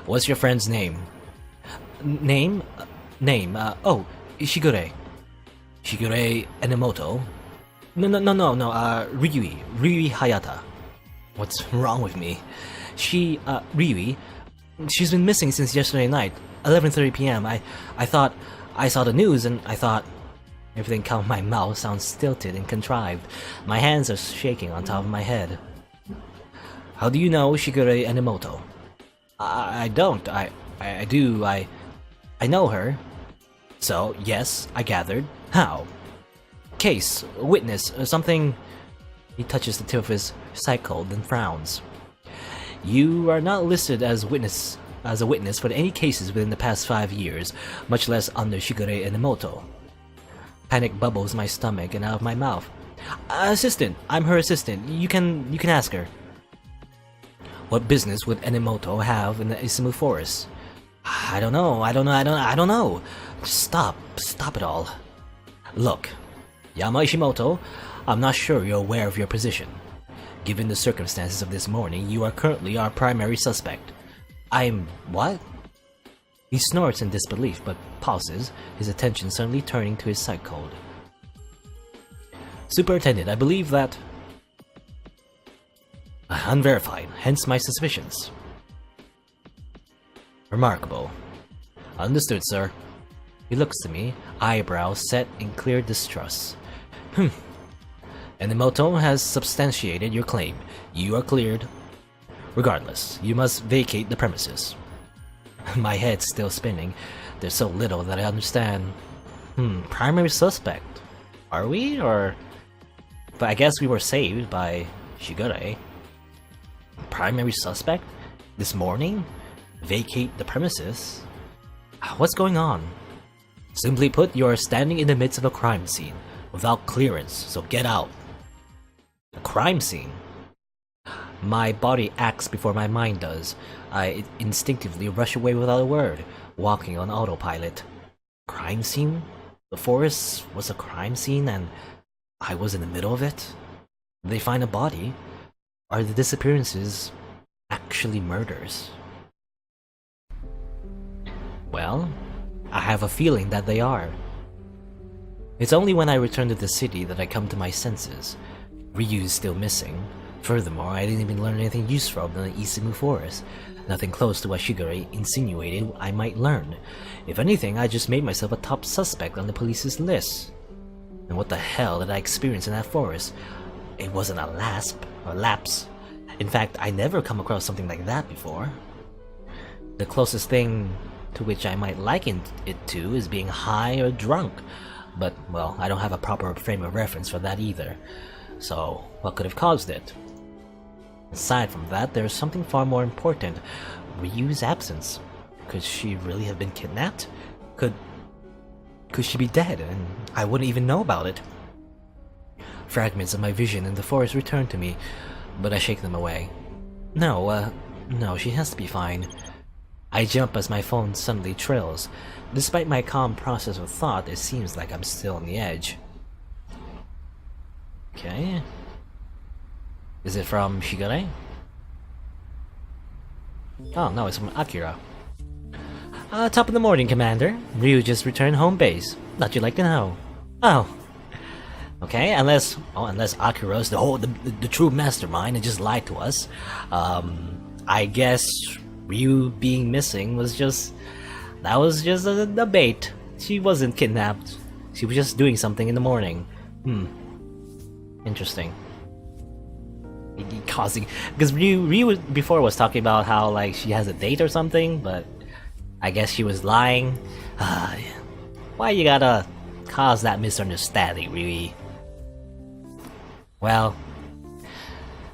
What's your friend's name? Name? Oh, Ishigure. Shigure Enomoto? No, Ryui Hayata. What's wrong with me? Ryui, she's been missing since yesterday night, 11:30 p.m. I thought, I saw the news and I thought, everything out of my mouth sounds stilted and contrived. My hands are shaking on top of my head. How do you know Shigure Enomoto? I don't. I do. I know her. So, yes, I gathered. How? Case, witness, something... He touches the tip of his sight code, then frowns. You are not listed as a witness for any cases within the past 5 years, much less under Shigure Enomoto. Panic bubbles my stomach and out of my mouth. Assistant, I'm her assistant. You can ask her. What business would Enomoto have in the Isamu forest? I don't know. Stop it all. Look, Yama Ishimoto, I'm not sure you're aware of your position. Given the circumstances of this morning, you are currently our primary suspect. I'm... what? He snorts in disbelief, but pauses, his attention suddenly turning to his sight code. Superintendent, I believe that... Unverified, hence my suspicions. Remarkable. Understood, sir. He looks to me, eyebrows set in clear distrust. Enomoto has substantiated your claim. You are cleared. Regardless, you must vacate the premises. My head's still spinning. There's so little that I understand. Primary suspect. Are we, or... But I guess we were saved by Shigure. Primary suspect? This morning? Vacate the premises? What's going on? Simply put, you are standing in the midst of a crime scene, without clearance, so get out. A crime scene? My body acts before my mind does. I instinctively rush away without a word, walking on autopilot. Crime scene? The forest was a crime scene and I was in the middle of it? Did they find a body? Are the disappearances actually murders? Well, I have a feeling that they are. It's only when I return to the city that I come to my senses. Ryu's still missing. Furthermore, I didn't even learn anything useful from the Isamu forest. Nothing close to what Shigure insinuated I might learn. If anything, I just made myself a top suspect on the police's list. And what the hell did I experience in that forest? It wasn't a lapse. In fact, I never come across something like that before. The closest thing to which I might liken it to is being high or drunk. But, well, I don't have a proper frame of reference for that either. So, what could have caused it? Aside from that, there's something far more important. Ryu's absence. Could she really have been kidnapped? Could she be dead and I wouldn't even know about it? Fragments of my vision in the forest return to me, but I shake them away. No, she has to be fine. I jump as my phone suddenly trills. Despite my calm process of thought, it seems like I'm still on the edge. Okay. Is it from Shigure? Oh, no, it's from Akira. Top of the morning, Commander. Ryu just returned home base. Thought you'd like to know. Oh. Okay, unless Akira's the true mastermind and just lied to us. I guess Ryu being missing was just a bait. She wasn't kidnapped. She was just doing something in the morning. Interesting. Causing, because Ryu before was talking about how like she has a date or something, but I guess she was lying. Why you gotta cause that misunderstanding, Ryu? Well,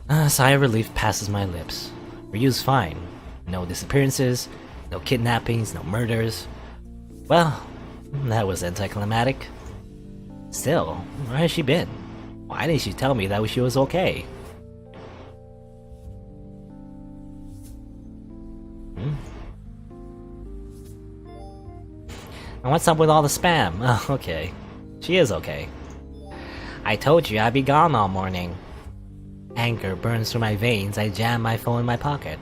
a sigh of relief passes my lips. Ryu's fine. No disappearances, no kidnappings, no murders. Well, that was anticlimactic. Still, where has she been? Why didn't she tell me that she was okay? And what's up with all the spam? Oh, okay. She is okay. I told you I'd be gone all morning. Anger burns through my veins. I jam my phone in my pocket.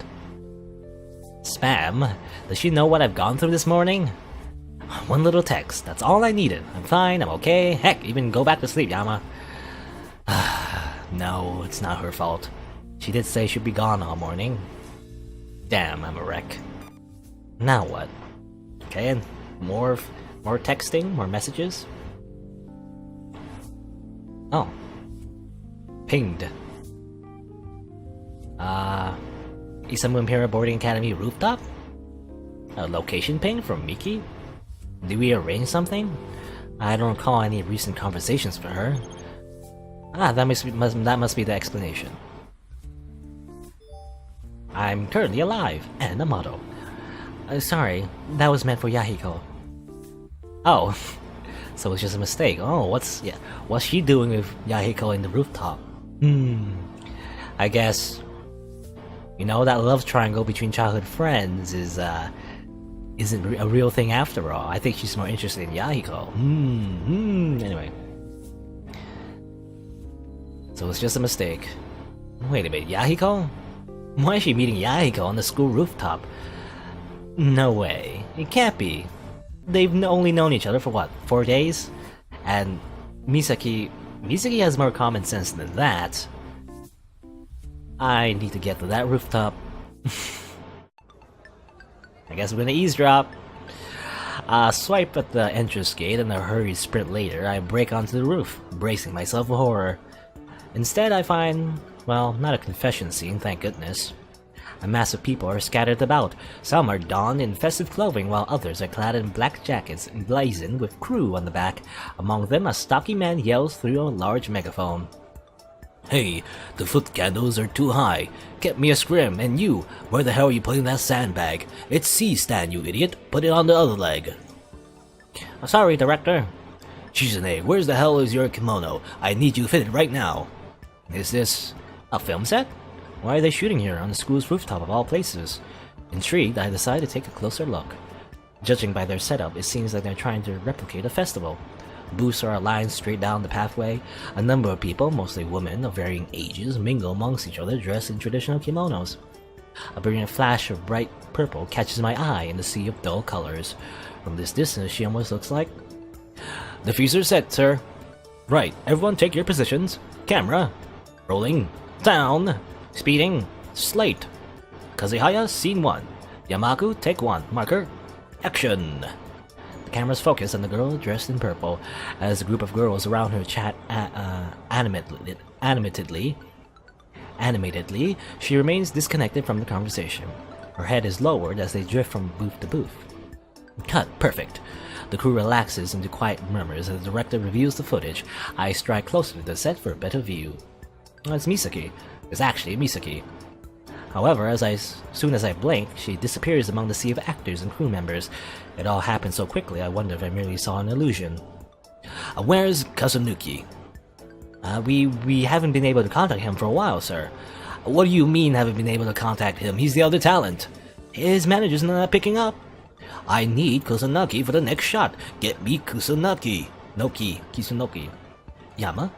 Spam? Does she know what I've gone through this morning? One little text. That's all I needed. I'm fine. I'm okay. Heck, even go back to sleep, Yama. No, it's not her fault. She did say she'd be gone all morning. Damn, I'm a wreck. Now what? Okay, and more texting, more messages. Oh. Pinged. Isamu Imperial Boarding Academy rooftop? A location ping from Miki? Did we arrange something? I don't recall any recent conversations for her. That must be the explanation. I'm currently alive, and a model. Sorry, that was meant for Yahiko. Oh, so it's just a mistake. Oh, what's she doing with Yahiko in the rooftop? I guess, you know, that love triangle between childhood friends isn't a real thing after all. I think she's more interested in Yahiko. Anyway. So it's just a mistake. Wait a minute, Yahiko? Why is she meeting Yahiko on the school rooftop? No way. It can't be. They've only known each other for what, 4 days? And Misaki has more common sense than that. I need to get to that rooftop. I guess I'm gonna eavesdrop. Swipe at the entrance gate and a hurried sprint later, I break onto the roof, bracing myself for horror. Instead, I find, well, not a confession scene, thank goodness. A mass of people are scattered about. Some are donned in festive clothing, while others are clad in black jackets emblazoned with crew on the back. Among them, a stocky man yells through a large megaphone. Hey, the foot candles are too high. Get me a scrim, and you, where the hell are you putting that sandbag? It's C-stand, you idiot. Put it on the other leg. Sorry, director. Shizune, where's the hell is your kimono? I need you to fit it right now. Is this a film set? Why are they shooting here on the school's rooftop of all places? Intrigued, I decide to take a closer look. Judging by their setup, it seems like they're trying to replicate a festival. Booths are aligned straight down the pathway. A number of people, mostly women of varying ages, mingle amongst each other dressed in traditional kimonos. A brilliant flash of bright purple catches my eye in the sea of dull colors. From this distance, she almost looks like... Diffuser set, sir. Right, everyone take your positions. Camera. Rolling. Down. Speeding. Slate. Kazehaya, scene 1. Yamaku, take 1. Marker. Action. The camera's focused on the girl dressed in purple, as a group of girls around her chat animatedly. She remains disconnected from the conversation. Her head is lowered as they drift from booth to booth. Cut. Perfect. The crew relaxes into quiet murmurs as the director reviews the footage. I strike closer to the set for a better view. It's Misaki. It's actually Misaki. However, as soon as I blink, she disappears among the sea of actors and crew members. It all happened so quickly, I wonder if I merely saw an illusion. Where's Kasunuki? We haven't been able to contact him for a while, sir. What do you mean haven't been able to contact him? He's the other talent. His manager's not picking up. I need Kusanagi for the next shot. Get me Kusanagi. Kisunoki. Yama?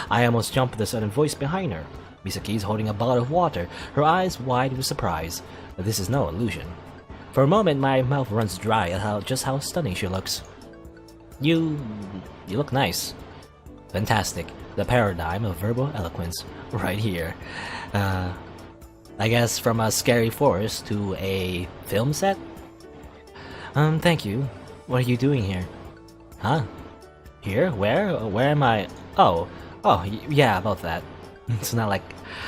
I almost jumped at the sudden voice behind her. Misaki's holding a bottle of water, her eyes wide with surprise. But this is no illusion. For a moment, my mouth runs dry at just how stunning she looks. You look nice. Fantastic. The paradigm of verbal eloquence. Right here. I guess from a scary forest to a film set? Thank you. What are you doing here? Huh? Here? Where? Where am I? Oh, yeah, about that. It's not like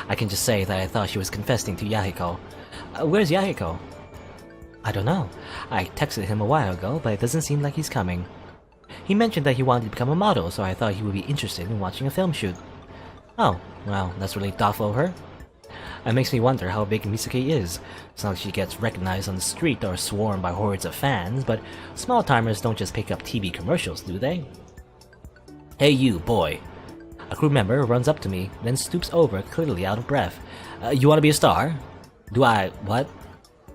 I can just say that I thought she was confessing to Yahiko. Where's Yahiko? I don't know. I texted him a while ago, but it doesn't seem like he's coming. He mentioned that he wanted to become a model, so I thought he would be interested in watching a film shoot. Oh, well, that's really thoughtful of her. It makes me wonder how big Misaki is. It's not like she gets recognized on the street or swarmed by hordes of fans, but small-timers don't just pick up TV commercials, do they? Hey you, boy. A crew member runs up to me, then stoops over, clearly out of breath. You want to be a star? Do I... what?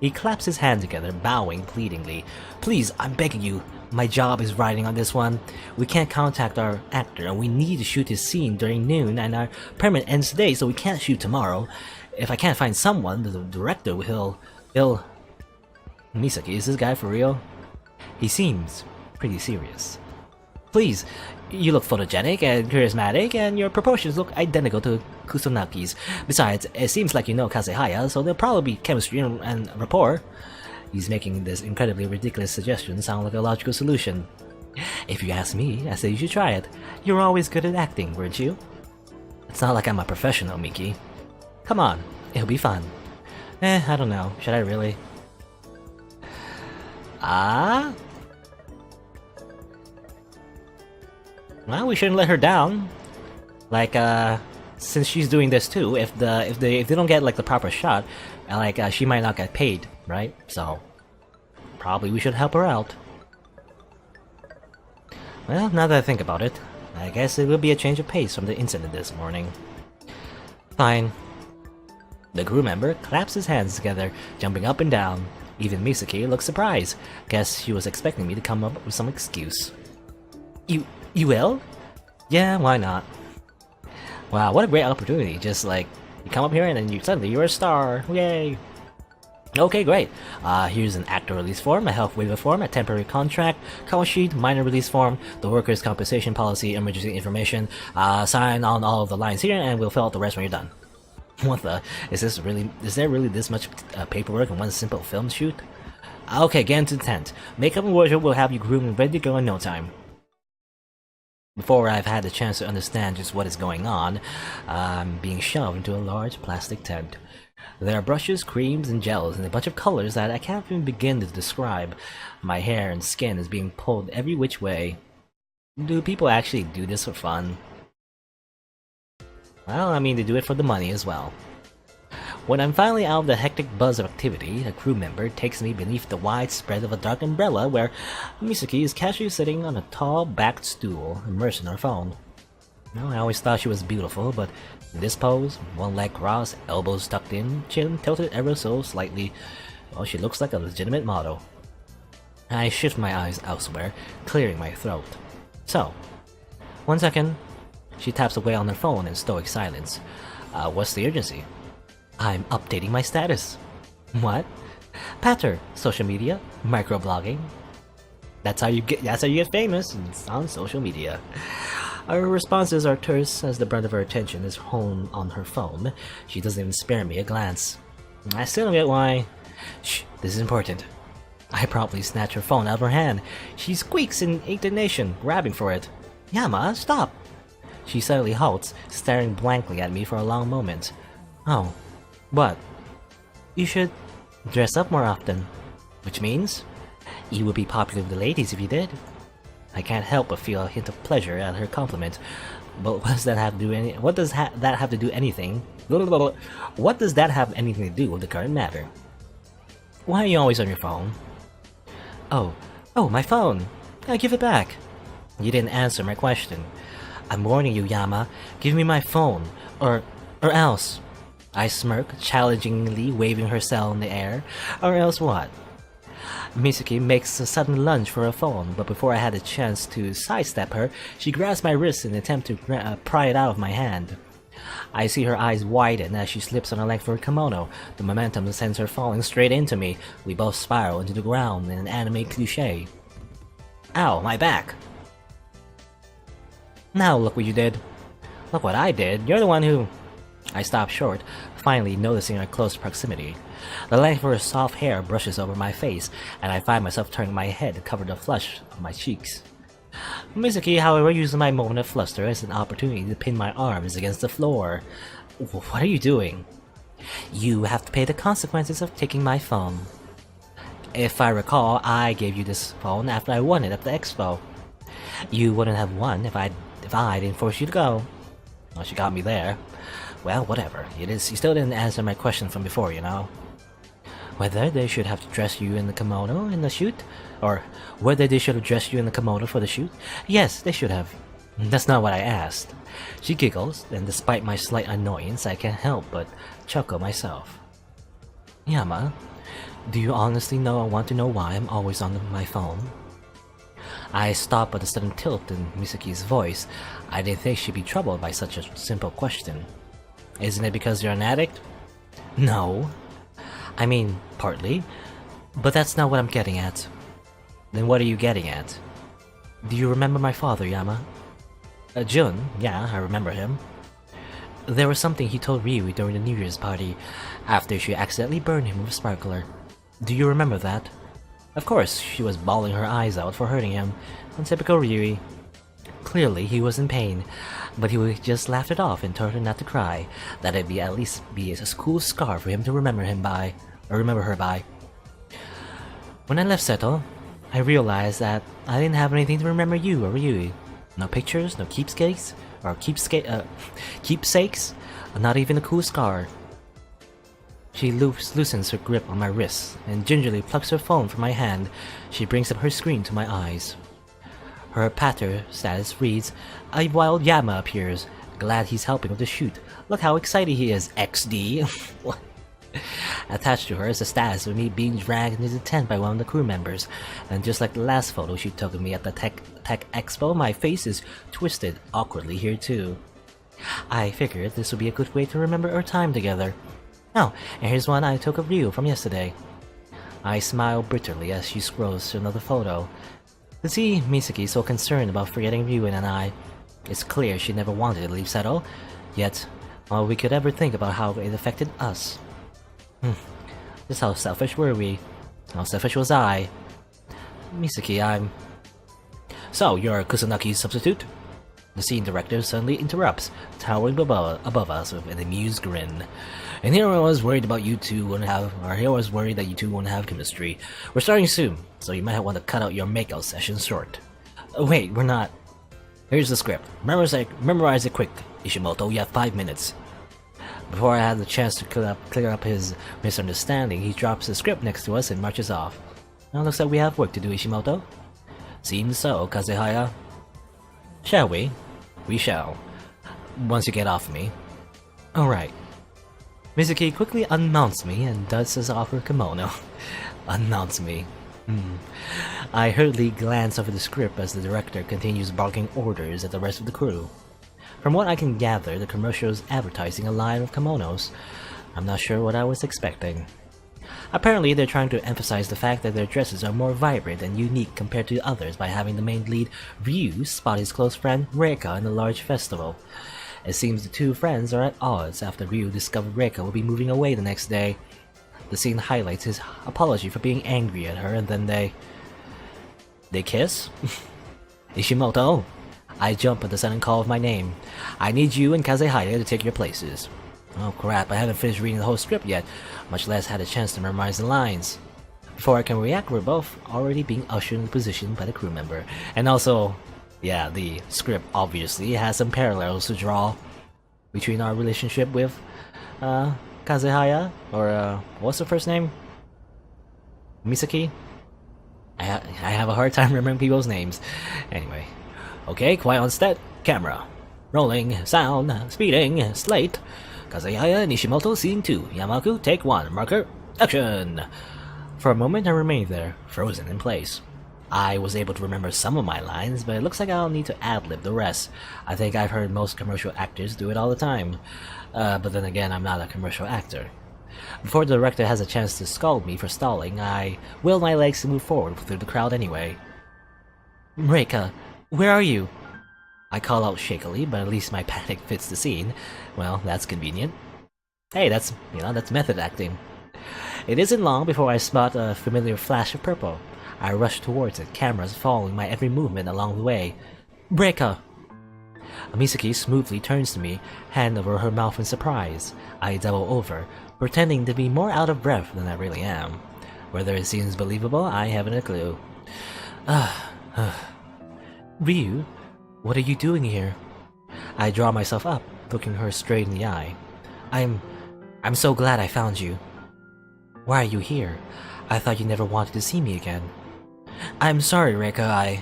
He claps his hands together, bowing pleadingly. Please, I'm begging you. My job is riding on this one. We can't contact our actor, and we need to shoot his scene during noon, and our permit ends today, so we can't shoot tomorrow. If I can't find someone, the director will... Misaki, is this guy for real? He seems pretty serious. Please, you look photogenic and charismatic, and your proportions look identical to Kusunaki's. Besides, it seems like you know Kasehaya, so there'll probably be chemistry and rapport. He's making this incredibly ridiculous suggestion sound like a logical solution. If you ask me, I say you should try it. You're always good at acting, weren't you? It's not like I'm a professional, Miki. Come on, it'll be fun. I don't know. Should I really? Well, we shouldn't let her down. Like, since she's doing this too, if they don't get like the proper shot, she might not get paid, right? So, probably we should help her out. Well, now that I think about it, I guess it will be a change of pace from the incident this morning. Fine. The crew member claps his hands together, jumping up and down. Even Misaki looks surprised. Guess she was expecting me to come up with some excuse. You will? Yeah, why not? Wow, what a great opportunity. Just like, you come up here and then suddenly you're a star. Yay! Okay, great. Here's an actor release form, a health waiver form, a temporary contract, call sheet, minor release form, the workers' compensation policy, emergency information. Sign on all of the lines here and we'll fill out the rest when you're done. What the? Is there really this much paperwork in one simple film shoot? Okay, get into the tent. Makeup and wardrobe will have you groomed and ready to go in no time. Before I've had the chance to understand just what is going on, I'm being shoved into a large plastic tent. There are brushes, creams, and gels, and a bunch of colors that I can't even begin to describe. My hair and skin is being pulled every which way. Do people actually do this for fun? Well, I mean, they do it for the money as well. When I'm finally out of the hectic buzz of activity, a crew member takes me beneath the wide spread of a dark umbrella where Misaki is casually sitting on a tall backed stool, immersed in her phone. Well, I always thought she was beautiful, but in this pose, one leg crossed, elbows tucked in, chin tilted ever so slightly, well, she looks like a legitimate model. I shift my eyes elsewhere, clearing my throat. So, 1 second. She taps away on her phone in stoic silence. What's the urgency? I'm updating my status. What? Patter, social media, microblogging. That's how you get famous. It's on social media. Her responses are terse as the brunt of her attention is honed on her phone. She doesn't even spare me a glance. I still don't get why. Shh, this is important. I promptly snatch her phone out of her hand. She squeaks in indignation, grabbing for it. Yama, stop! She suddenly halts, staring blankly at me for a long moment. Oh. What? You should dress up more often. Which means? You would be popular with the ladies if you did. I can't help but feel a hint of pleasure at her compliment. But what does that have to do what does that have to do anything? What does that have anything to do with the current matter? Why are you always on your phone? Oh, my phone! I give it back. You didn't answer my question. I'm warning you, Yama. Give me my phone, or else. I smirk, challengingly waving her cell in the air. Or else what? Misaki makes a sudden lunge for her phone, but before I had a chance to sidestep her, she grabs my wrist in an attempt to pry it out of my hand. I see her eyes widen as she slips on a length of her kimono. The momentum sends her falling straight into me. We both spiral into the ground in an anime cliché. Ow, my back! Now look what you did. Look what I did. You're the one who... I stop short, finally noticing our close proximity. The length of her soft hair brushes over my face, and I find myself turning my head to cover the flush on my cheeks. Misaki, however, uses my moment of fluster as an opportunity to pin my arms against the floor. What are you doing? You have to pay the consequences of taking my phone. If I recall, I gave you this phone after I won it at the expo. You wouldn't have won if I didn't force you to go. Well, she got me there. Well, whatever. You still didn't answer my question from before, you know? Whether they should have dressed you in the kimono in the shoot? Or whether they should have dressed you in the kimono for the shoot? Yes, they should have. That's not what I asked. She giggles, and despite my slight annoyance, I can't help but chuckle myself. Yama, do you honestly want to know why I'm always on my phone? I stop at a sudden tilt in Misaki's voice. I didn't think she'd be troubled by such a simple question. Isn't it because you're an addict? No. I mean, partly. But that's not what I'm getting at. Then what are you getting at? Do you remember my father, Yama? Jun, yeah, I remember him. There was something he told Ryui during the New Year's party, after she accidentally burned him with a sparkler. Do you remember that? Of course, she was bawling her eyes out for hurting him, on typical Ryui. Clearly, he was in pain, but he would just laugh it off and told her not to cry, that it'd at least be a cool scar for him to remember her by. When I left Seto, I realized that I didn't have anything to remember you or Ryui. No pictures, no keepsakes, not even a cool scar. She loosens her grip on my wrist and gingerly plucks her phone from my hand. She brings up her screen to my eyes. Her patter status reads, "A wild Yama appears. Glad he's helping with the shoot. Look how excited he is, XD." Attached to her is a status of me being dragged into the tent by one of the crew members, and just like the last photo she took of me at the Tech Expo, my face is twisted awkwardly here too. I figured this would be a good way to remember our time together. Oh, and here's one I took of Ryu from yesterday. I smile bitterly as she scrolls to another photo. To see Misaki so concerned about forgetting Ryu and I, it's clear she never wanted to leave Seto, yet all we could ever think about how it affected us. Just how selfish were we? How selfish was I? Misaki, I'm... So, you're Kusunaki's substitute? The scene director suddenly interrupts, towering above us with an amused grin. And here I was worried about you two wouldn't have, or here I was worried that you two wouldn't have chemistry. We're starting soon, so you might want to cut out your makeout session short. Wait, we're not. Here's the script. Memorize it quick, Ishimoto. You have 5 minutes. Before I had the chance to clear up his misunderstanding, he drops the script next to us and marches off. Now looks like we have work to do, Ishimoto. Seems so, Kazehaya. Shall we? We shall. Once you get off me. Alright. Mizuki quickly unmounts me and dusts off her kimono. Unmounts me. I hurriedly glance over the script as the director continues barking orders at the rest of the crew. From what I can gather, the commercial is advertising a line of kimonos. I'm not sure what I was expecting. Apparently, they're trying to emphasize the fact that their dresses are more vibrant and unique compared to others by having the main lead, Ryu, spot his close friend, Reika, in the large festival. It seems the two friends are at odds after Ryu discovered Reika will be moving away the next day. The scene highlights his apology for being angry at her, and then they kiss? Ishimoto! I jump at the sudden call of my name. I need you and Kazehaya to take your places. Oh crap, I haven't finished reading the whole script yet, much less had a chance to memorize the lines. Before I can react, we're both already being ushered into position by the crew member. And also, yeah, the script obviously has some parallels to draw between our relationship with Kazehaya, or what's her first name? Misaki? I have a hard time remembering people's names. Anyway. Okay, quiet on set, camera. Rolling, sound, speeding, slate. Kazehaya and Ishimoto, scene 2. Yamaku, take 1. Marker, action! For a moment I remained there, frozen in place. I was able to remember some of my lines, but it looks like I'll need to ad-lib the rest. I think I've heard most commercial actors do it all the time. But then again, I'm not a commercial actor. Before the director has a chance to scold me for stalling, I will my legs to move forward through the crowd anyway. Reika, where are you? I call out shakily, but at least my panic fits the scene. Well, that's convenient. Hey, that's method acting. It isn't long before I spot a familiar flash of purple. I rush towards it, cameras following my every movement along the way. Reika! Misaki smoothly turns to me, hand over her mouth in surprise. I double over, pretending to be more out of breath than I really am. Whether it seems believable, I haven't a clue. Ryu, what are you doing here? I draw myself up, looking her straight in the eye. I'm so glad I found you. Why are you here? I thought you never wanted to see me again. I'm sorry, Reka,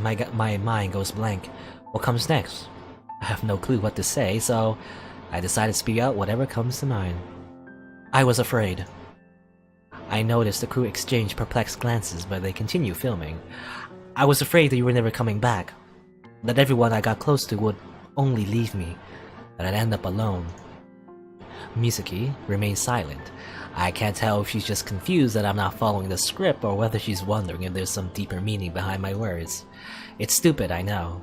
My mind goes blank. What comes next? I have no clue what to say, so I decided to speak out whatever comes to mind. I was afraid. I noticed the crew exchange perplexed glances, but they continue filming. I was afraid that you were never coming back. That everyone I got close to would only leave me. That I'd end up alone. Misaki remains silent. I can't tell if she's just confused that I'm not following the script or whether she's wondering if there's some deeper meaning behind my words. It's stupid, I know.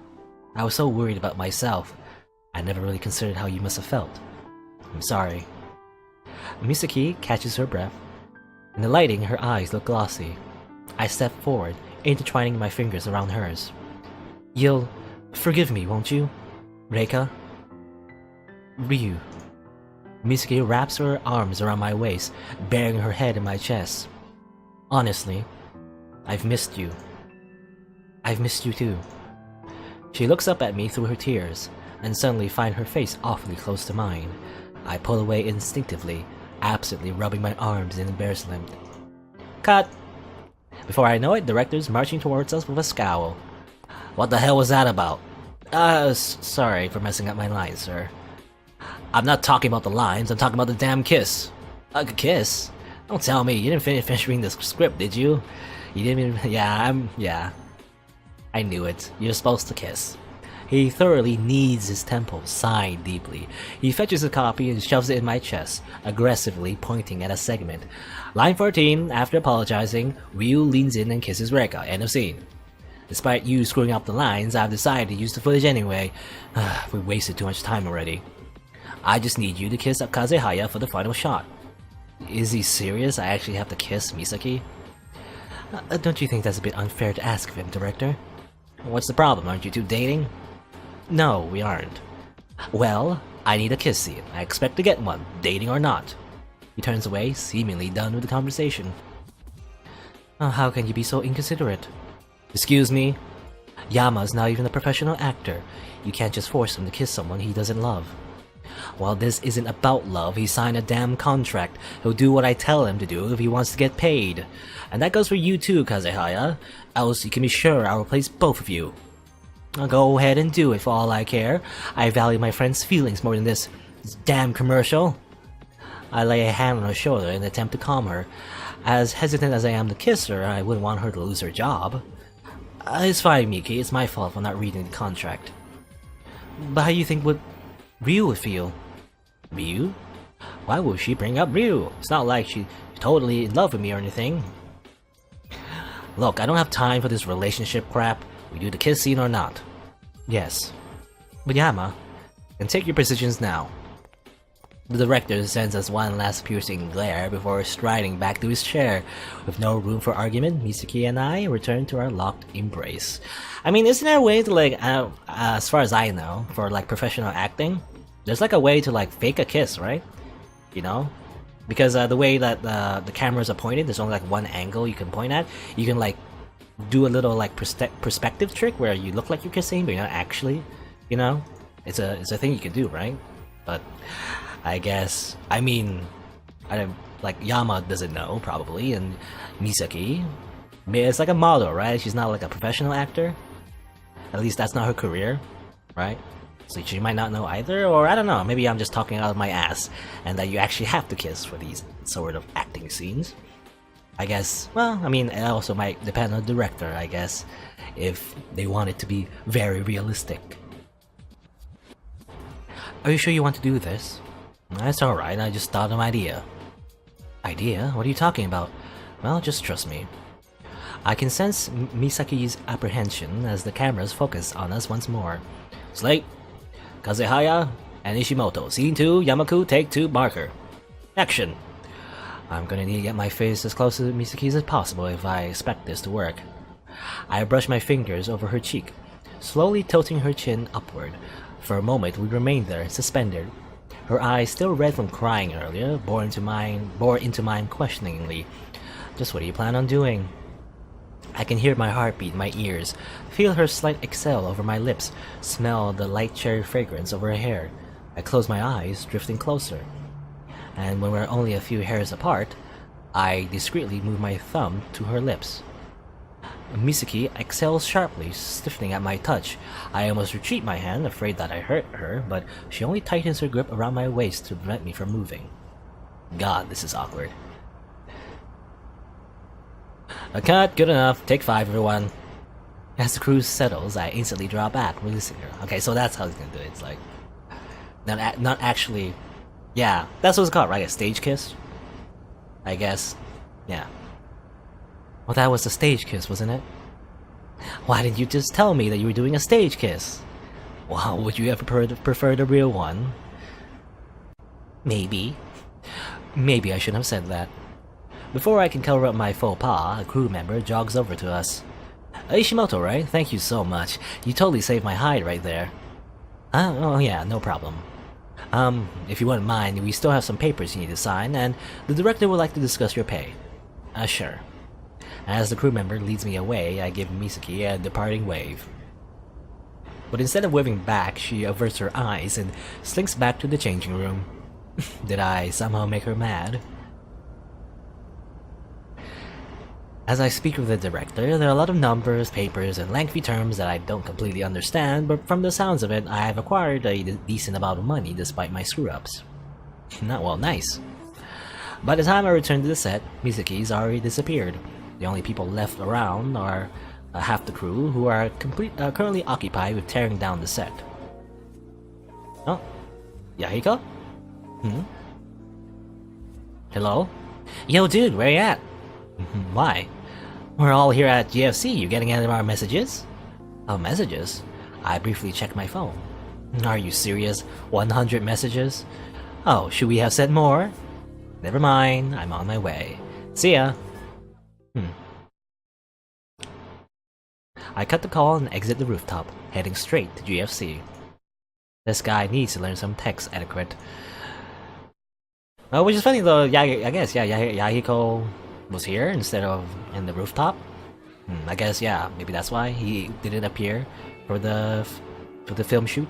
I was so worried about myself. I never really considered how you must have felt. I'm sorry. Misaki catches her breath. In the lighting, her eyes look glossy. I step forward, intertwining my fingers around hers. You'll forgive me, won't you? Reika? Ryu. Misaki wraps her arms around my waist, burying her head in my chest. Honestly, I've missed you. I've missed you too. She looks up at me through her tears, and suddenly find her face awfully close to mine. I pull away instinctively, absently rubbing my arms in embarrassment. Cut! Before I know it, director's marching towards us with a scowl. What the hell was that about? Sorry for messing up my lines, sir. I'm not talking about the lines, I'm talking about the damn kiss. A kiss? Don't tell me, you didn't finish reading the script, did you? You didn't even... Yeah. I knew it. You're supposed to kiss. He thoroughly kneads his temples, sighing deeply. He fetches a copy and shoves it in my chest, aggressively pointing at a segment. Line 14, after apologizing, Ryu leans in and kisses Reka. End of scene. Despite you screwing up the lines, I've decided to use the footage anyway. We wasted too much time already. I just need you to kiss Kazehaya for the final shot. Is he serious? I actually have to kiss Misaki? Don't you think that's a bit unfair to ask of him, director? What's the problem? Aren't you two dating? No, we aren't. Well, I need a kiss scene. I expect to get one, dating or not. He turns away, seemingly done with the conversation. How can you be so inconsiderate? Excuse me? Yama's not even a professional actor. You can't just force him to kiss someone he doesn't love. While this isn't about love, he signed a damn contract. He'll do what I tell him to do if he wants to get paid. And that goes for you too, Kazehaya. Else you can be sure I'll replace both of you. I'll go ahead and do it for all I care. I value my friend's feelings more than this damn commercial. I lay a hand on her shoulder in an attempt to calm her. As hesitant as I am to kiss her, I wouldn't want her to lose her job. It's fine, Miki. It's my fault for not reading the contract. But how do you think Ryu would feel? Ryu? Why would she bring up Ryu? It's not like she's totally in love with me or anything. Look, I don't have time for this relationship crap. We do the kiss scene or not. Yes. But Yama, then take your positions now. The director sends us one last piercing glare before striding back to his chair. With no room for argument, Misaki and I return to our locked embrace. I mean, isn't there a way to like, as far as I know, for like professional acting, there's like a way to like fake a kiss, right? You know? Because the way that the cameras are pointed, there's only like one angle you can point at. You can like do a little like perspective trick where you look like you're kissing, but you're not actually, you know? It's a thing you can do, right? But I guess, I mean, like Yama doesn't know probably, and Misaki, it's like a model, right? She's not like a professional actor. At least that's not her career, right? So she might not know either, or I don't know, maybe I'm just talking out of my ass, and that you actually have to kiss for these sort of acting scenes. I guess, well, I mean, it also might depend on the director, I guess, if they want it to be very realistic. Are you sure you want to do this? That's alright, I just thought of an idea. Idea? What are you talking about? Well, just trust me. I can sense Misaki's apprehension as the cameras focus on us once more. Slate, Kazehaya, and Ishimoto. Scene 2, Yamaku, take 2, marker. Action! I'm gonna need to get my face as close to Misaki's as possible if I expect this to work. I brush my fingers over her cheek, slowly tilting her chin upward. For a moment we remained there, suspended. Her eyes, still red from crying earlier, bore into mine questioningly. Just what do you plan on doing? I can hear my heartbeat in my ears, feel her slight exhale over my lips, smell the light cherry fragrance over her hair. I close my eyes, drifting closer. And when we're only a few hairs apart, I discreetly move my thumb to her lips. Misaki exhales sharply, stiffening at my touch. I almost retreat my hand, afraid that I hurt her, but she only tightens her grip around my waist to prevent me from moving. God, this is awkward. A cut, good enough. Take 5, everyone. As the cruise settles, I instantly draw back, releasing her. Okay, so that's how he's gonna do it. It's like not actually. Yeah, that's what it's called, right? A stage kiss, I guess. Yeah. Well, that was a stage kiss, wasn't it? Why didn't you just tell me that you were doing a stage kiss? Well, would you ever prefer the real one? Maybe. Maybe I shouldn't have said that. Before I can cover up my faux pas, a crew member jogs over to us. Ishimoto, right? Thank you so much. You totally saved my hide right there. Oh yeah, no problem. If you wouldn't mind, we still have some papers you need to sign, and the director would like to discuss your pay. Sure. As the crew member leads me away, I give Misaki a departing wave. But instead of waving back, she averts her eyes and slinks back to the changing room. Did I somehow make her mad? As I speak with the director, there are a lot of numbers, papers, and lengthy terms that I don't completely understand, but from the sounds of it, I have acquired a decent amount of money despite my screw-ups. Not well, nice. By the time I return to the set, Misaki's already disappeared. The only people left around are half the crew, who are currently occupied with tearing down the set. Oh, Yahiko? Hello? Yo dude, where you at? Why? We're all here at GFC, you getting any of our messages? Oh, messages? I briefly checked my phone. Are you serious? 100 messages? Oh, should we have said more? Never mind, I'm on my way. See ya! I cut the call and exit the rooftop, heading straight to GFC. This guy needs to learn some text etiquette. Which is funny though, I guess, yeah, Yahiko was here instead of in the rooftop. I guess, yeah, maybe that's why he didn't appear for the film shoot.